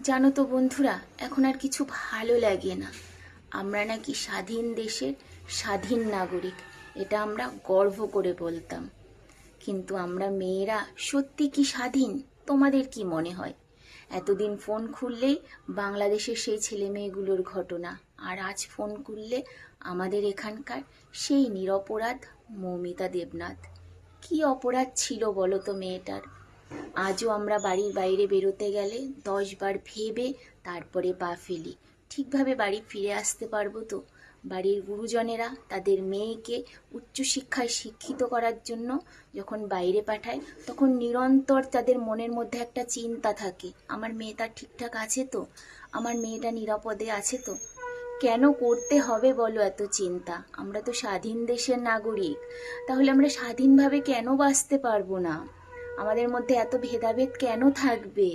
জানো তো বন্ধুরা, এখন আর কিছু ভালো লাগে না। আমরা নাকি স্বাধীন দেশের স্বাধীন নাগরিক, এটা আমরা গর্ব করে বলতাম। কিন্তু আমরা মেয়েরা সত্যি কি স্বাধীন? তোমাদের কি মনে হয়? এতদিন ফোন খুললেই বাংলাদেশের সেই ছেলে মেয়েগুলোর ঘটনা, আর আজ ফোন খুললে আমাদের এখানকার সেই নিরপরাধ মৌমিতা দেবনাথ। কি অপরাধ ছিল বলো তো মেয়েটার? আজও আমরা বাড়ির বাইরে বেরোতে গেলে 10 বার ভেবে তারপরে পা ফেলি, ঠিকভাবে বাড়ি ফিরে আসতে পারবো তো? বাড়ির গুরুজনেরা তাদের মেয়েকে উচ্চশিক্ষায় শিক্ষিত করার জন্য যখন বাইরে পাঠায়, তখন নিরন্তর তাদের মনের মধ্যে একটা চিন্তা থাকে, আমার মেয়েটা ঠিকঠাক আছে তো, আমার মেয়েটা নিরাপদে আছে তো। কেন করতে হবে বলো এত চিন্তা? আমরা তো স্বাধীন দেশের নাগরিক, তাহলে আমরা স্বাধীনভাবে কেন বাঁচতে পারবো না? আমাদের মধ্যে এত ভেদাভেদ কেন থাকবে?